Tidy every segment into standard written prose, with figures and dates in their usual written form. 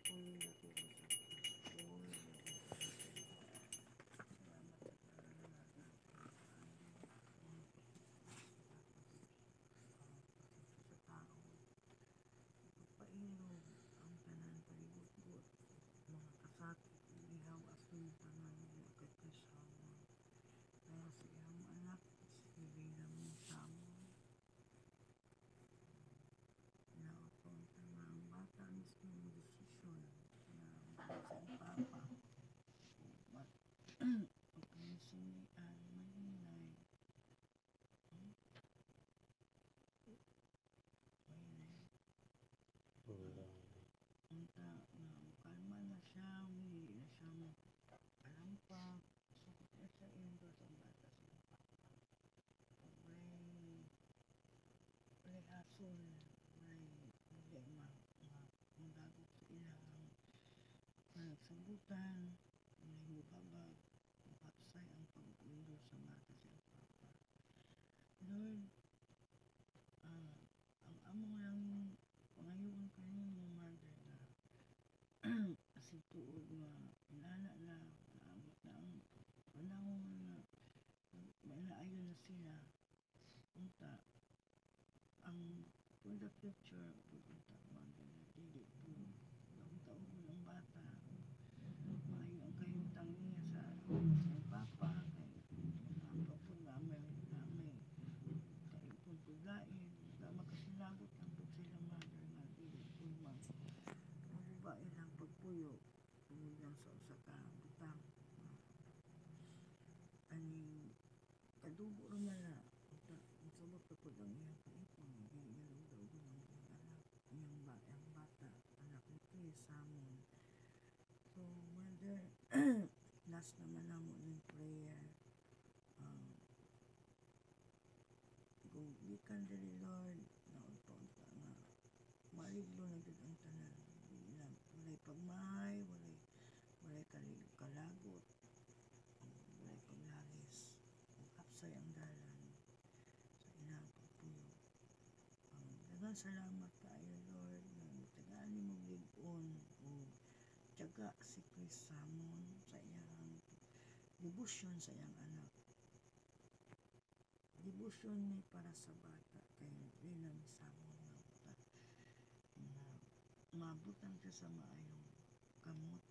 Pailog ang tanan palibot-bot mga kasakit ihaw asin tanan kay kasama kaya sa iyang anak sila namin samon naotong tanang bata mismo ang desisyon na sa papa o kanisinian mahinay unta na kalma na siya hindi na siya alampak sukot na siya indos ang bata sa papa may asol may magagok sa ilang panagsabutan may mubabag mapapsay ang pag-indos sa bata sa papa Lord ang among lang pangayoon kayo mga mother na kasi tuod nga inana na naabot na ang panahon na may naayon na sila unta ang for the future unta mother na dili po taon ang bata maayo ang kayong tangiya sa papa kay papa po namin kaipon po lain na makasilagot ang po sila mother nga dili po mababae lang pagpuyo tungod lang sa usa ka butang aning kadugo naman na sabot ka po lang iyang kaipon hindi daw ang anak iyang bata anak ni Chris Samon so mother last naman na mo ng prayer kung gikan diri Lord na unta nga maliglo na gid ang tanan walay pagmahay walay kalagot walay paglalis hapsay ang dalan sa ilang pagpuyo daghang salamat kaayo Lord nga tagaan nimo lig-on o tiyaga si Chris Samon sa iyang debosyon sa iyang anak debosyon ni para sa bata kay Renam Samon na mabutan ka sa maayong kamot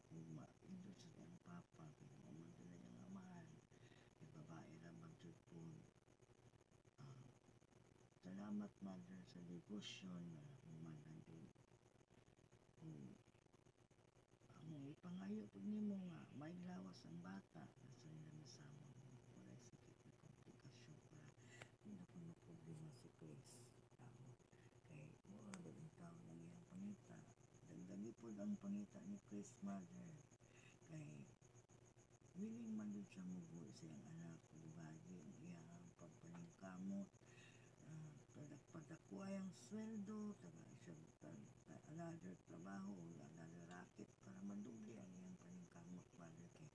o maindot sa iyang papa kay naman na niyang amahan kay babae ra magtudpon salamat mother sa debosyon na humanan din among ipangayo pud nimo nga may lawas ang bata sa Renam Samon walay sakit na komplikasyon para hindi na po problema si Chris kay mura ang tao ng iyang pangita dagdagi po ang pangita ni Chris mother kay willing man din siya mubuo sa iyang anak bagi ang iyang pagpaningkamot padakuay ang sweldo taga siya another trabaho another racket para madubli ang iyang paningkamot mother kay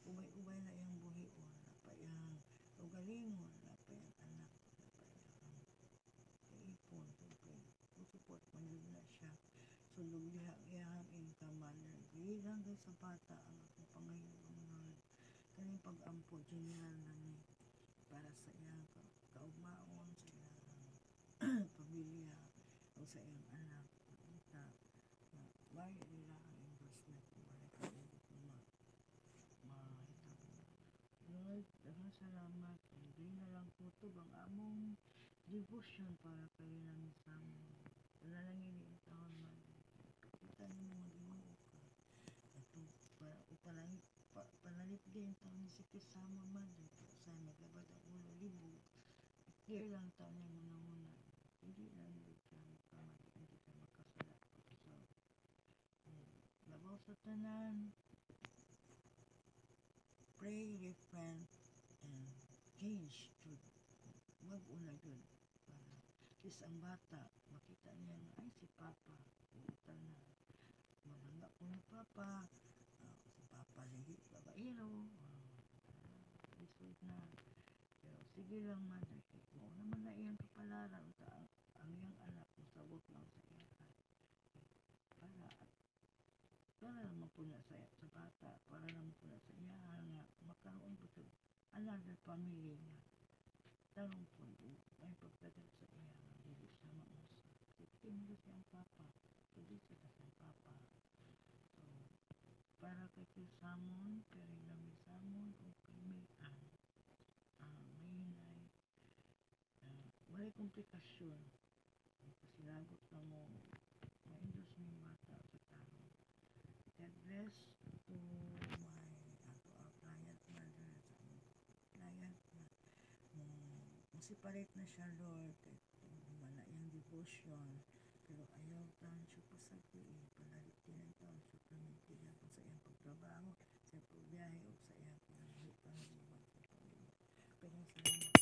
ubay-ubay na iyang buhion na pa iyang ugalingon na pa iyang anak na pa iyang ipon support man na siya sulog diha iyang income mother gilang kay sa bata ang akong pangayoon Lord kaning pag-ampo general na ni para sa iyang kaugmaon sa iyang pamilya o sa iyang anak na bayo nila ang investment balik na mahitabo Lord, daghang salamat hindi na lang kutob ang among devotion para kay namin sa amon panalangin ang taon man kita nimo mag-inuo ka panalit din taon ni si Kisama man sa maglabad ang ulo libo clear lang taon niya muna hindi lang siya magkamali hindi siya makasala so labaw sa tanan pray, repent, and change to mag-una yun para kis ang bata makita niya na ay si Papa puta na malangga po ni Papa si Papa lagi babaero isod na pero sige lang mother mo naman na iyang kapalaran ang iyang anak masabot lang sa iyan para para naman po na sa bata, para naman po na sa iya nga makaroon po sa another family nga tarong po may pagtagal sa iya nga dili siya mausa. Hindi siya ang papa, hindi siya ang papa. So, para kay Samon, kay Lami Samon, o kay Mayan, may walay komplikasyon. Pasilagot na mo, ma-induce mo yung bata sa tarong. God bless to my ato our client mother sa client na separate na siya Lord wala yung devotion pero ayaw taon siya pasagdi panalit din ang taon siya pamintigan kung sa iyang pagtrabaho sa iyang pagbiyahe o sa iyang pangbuhat sa Panginoon. Pero salamat